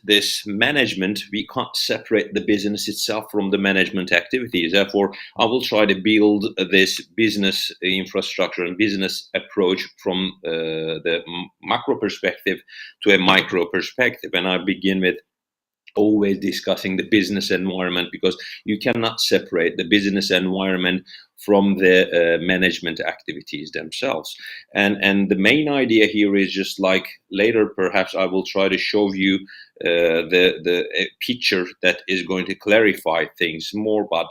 this management, we can't separate the business itself from the management activities. Therefore, I will try to build this business infrastructure and business approach from the macro perspective to a micro perspective. And I begin with always discussing the business environment, because you cannot separate the business environment from the management activities themselves. And the main idea here is just like later perhaps I will try to show you the picture that is going to clarify things more. But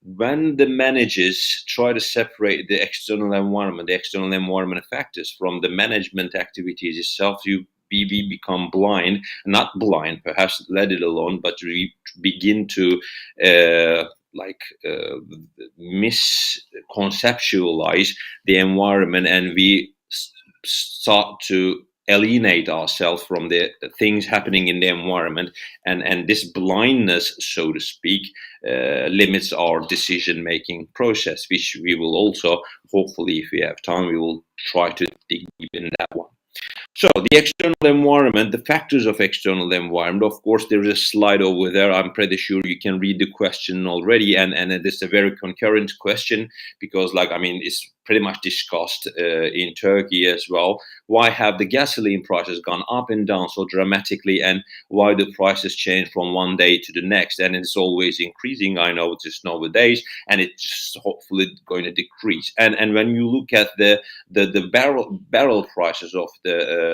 when the managers try to separate the external environment factors from the management activities itself, we become blind, not blind, perhaps let it alone, but we begin to misconceptualize the environment, and we start to alienate ourselves from the things happening in the environment, and this blindness, so to speak, limits our decision-making process, which we will also, hopefully, if we have time, we will try to dig deep in that one. So the external environment, the factors of external environment, of course, there is a slide over there. I'm pretty sure you can read the question already. And it is a very concurrent question, because it's pretty much discussed in Turkey as well. Why have the gasoline prices gone up and down so dramatically, and why the prices change from one day to the next? And it's always increasing. I know it's nowadays, and it's just hopefully going to decrease. And when you look at the barrel prices of the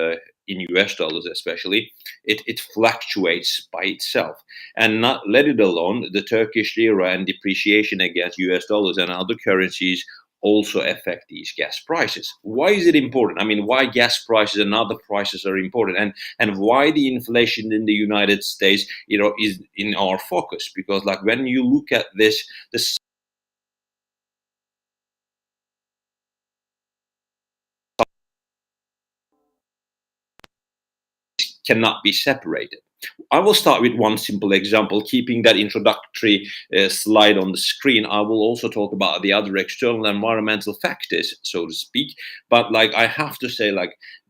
in US dollars especially, it fluctuates by itself. And not let it alone, the Turkish lira and depreciation against US dollars and other currencies also affect these gas prices. Why is it important? Why gas prices and other prices are important, and why the inflation in the United States, is in our focus? Because when you look at this cannot be separated. I will start with one simple example, keeping that introductory slide on the screen. I will also talk about the other external environmental factors, so to speak. But I have to say,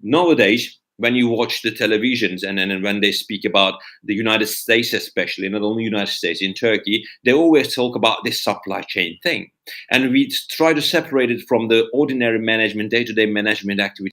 nowadays, when you watch the televisions and when they speak about the United States, especially, not only United States, in Turkey, they always talk about this supply chain thing. And we try to separate it from the ordinary management, day-to-day management activity.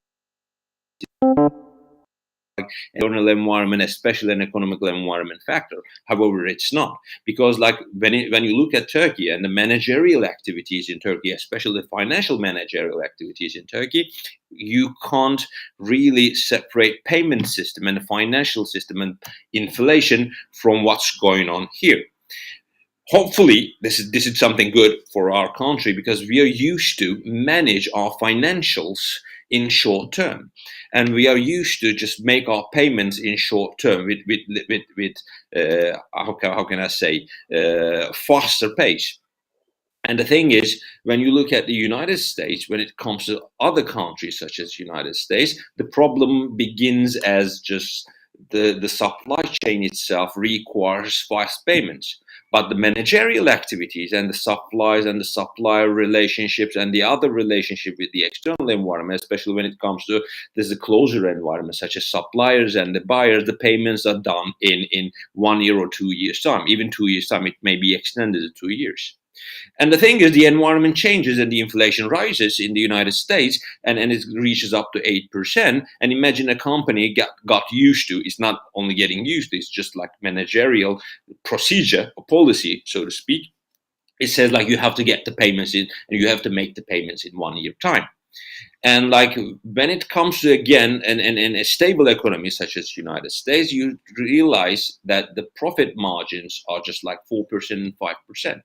External environment, especially an economical environment factor. However, it's not, because when you look at Turkey and the managerial activities in Turkey, especially the financial managerial activities in Turkey, you can't really separate payment system and the financial system and inflation from what's going on here. Hopefully, this is something good for our country, because we are used to manage our financials in short term, and we are used to just make our payments in short term with how can I say, faster pace. And the thing is, when you look at the United States, when it comes to other countries such as United States, the problem begins as just the supply chain itself requires fast payments. But the managerial activities and the supplies and the supplier relationships and the other relationship with the external environment, especially when it comes to a closer environment such as suppliers and the buyers, the payments are done in 1 year or 2 years time. Even 2 years time, it may be extended to 2 years. And the thing is, the environment changes and the inflation rises in the United States, and it reaches up to 8%. And imagine a company got used to, it's not only getting used to, it's just like managerial procedure or policy, so to speak. It says you have to get the payments in, and you have to make the payments in 1 year time. And when it comes to, again, in a stable economy such as the United States, you realize that the profit margins are just 4% and 5%.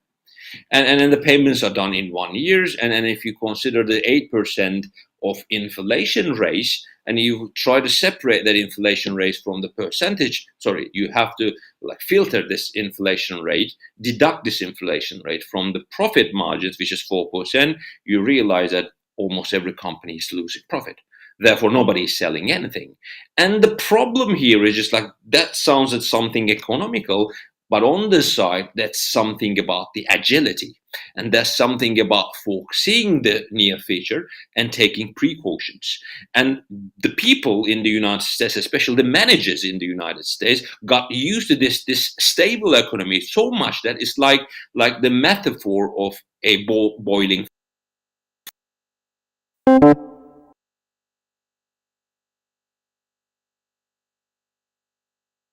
And then the payments are done in 1 year. And then if you consider the 8% of inflation rate, and you try to separate that inflation rate from the percentage, you have to filter this inflation rate, deduct this inflation rate from the profit margins, which is 4%, you realize that almost every company is losing profit. Therefore, nobody is selling anything. And the problem here is just that sounds like something economical, But on the side, that's something about the agility. And there's something about foreseeing the near future and taking precautions. And the people in the United States, especially the managers in the United States, got used to this stable economy so much that it's like the metaphor of a boiling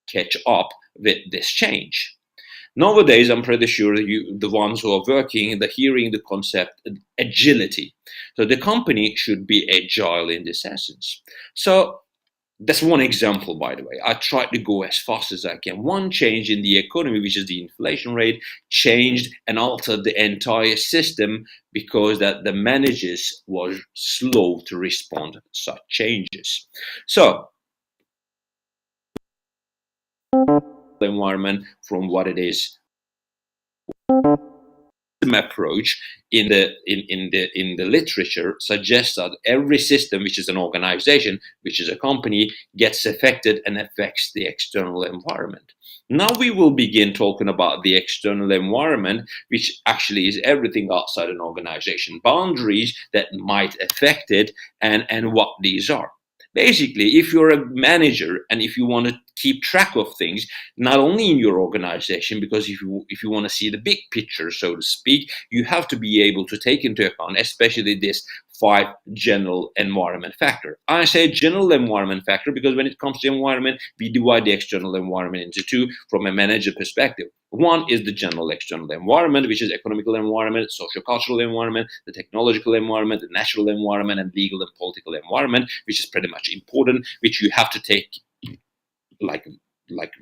catch up with this change. Nowadays, I'm pretty sure the ones who are working, they're hearing the concept agility. So the company should be agile in this essence. So that's one example, by the way. I tried to go as fast as I can. One change in the economy, which is the inflation rate, changed and altered the entire system because that the managers were slow to respond to such changes. So the environment from what it is approach in the literature suggests that every system which is an organization, which is a company, gets affected and affects the external environment. Now we will begin talking about the external environment, which actually is everything outside an organization, boundaries that might affect it, and what these are. Basically, if you're a manager and if you want to keep track of things, not only in your organization, because if you want to see the big picture, so to speak, you have to be able to take into account, especially this 5 general environment factor. I say general environment factor because when it comes to environment, we divide the external environment into 2 from a manager perspective. One is the general external environment, which is economical environment, socio-cultural environment, the technological environment, the natural environment, and legal and political environment, which is pretty much important, which you have to take like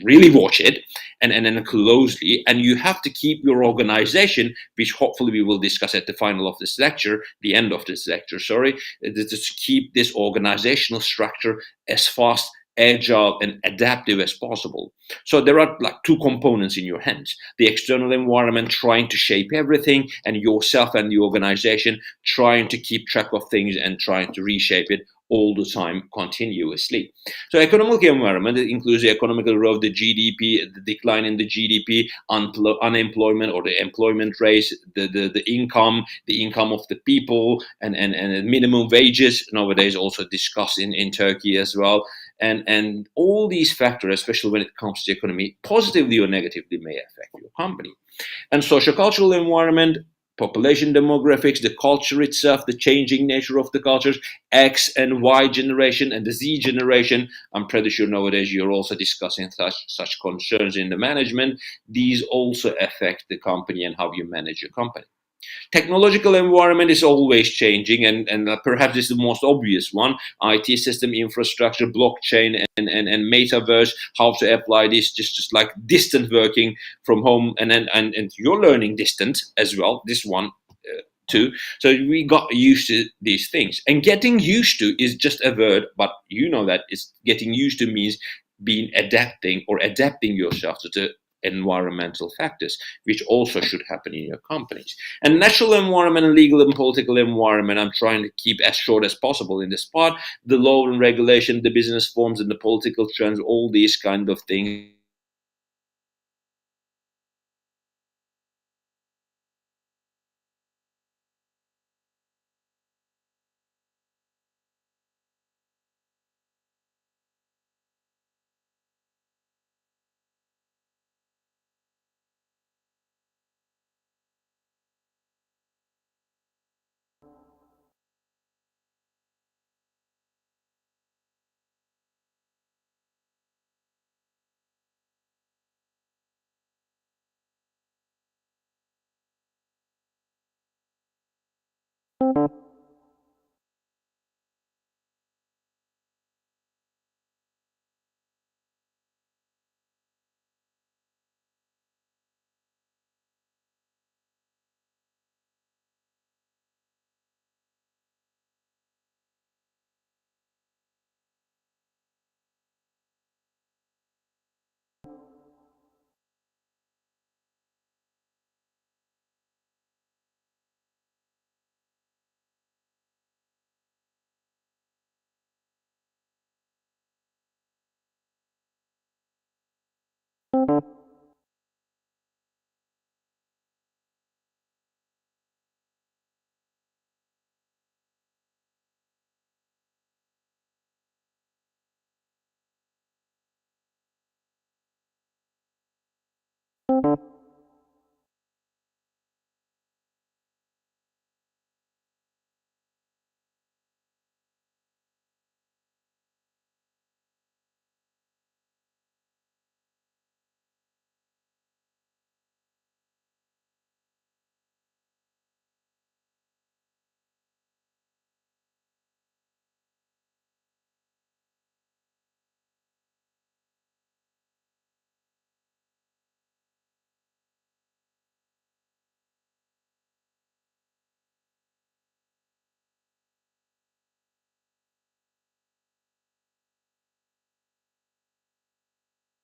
really watch it and then closely, and you have to keep your organization, which hopefully we will discuss at the final of this lecture, the end of this lecture, sorry, to keep this organizational structure as fast, agile, and adaptive as possible. So there are like 2 components in your hands: the external environment trying to shape everything, and yourself and the organization trying to keep track of things and trying to reshape it all the time continuously. So economic environment includes the economic growth, the GDP, the decline in the GDP, unemployment or the employment rate, the income of the people, and minimum wages nowadays also discussed in Turkey as well. And all these factors, especially when it comes to the economy, positively or negatively may affect your company. And sociocultural environment, population demographics, the culture itself, the changing nature of the cultures, X and Y generation and the Z generation. I'm pretty sure nowadays you're also discussing such concerns in the management. These also affect the company and how you manage your company. Technological environment is always changing, and perhaps this is the most obvious one: IT system infrastructure, blockchain, and metaverse. How to apply this, just like distant working from home, and you're learning distant as well. This one too. So we got used to these things, and getting used to is just a word, but you know that it's getting used to means being adapting or adapting yourself to the environmental factors, which also should happen in your companies. And natural environment and legal and political environment, I'm trying to keep as short as possible in this part. The law and regulation, the business forms, and the political trends, all these kind of things. you.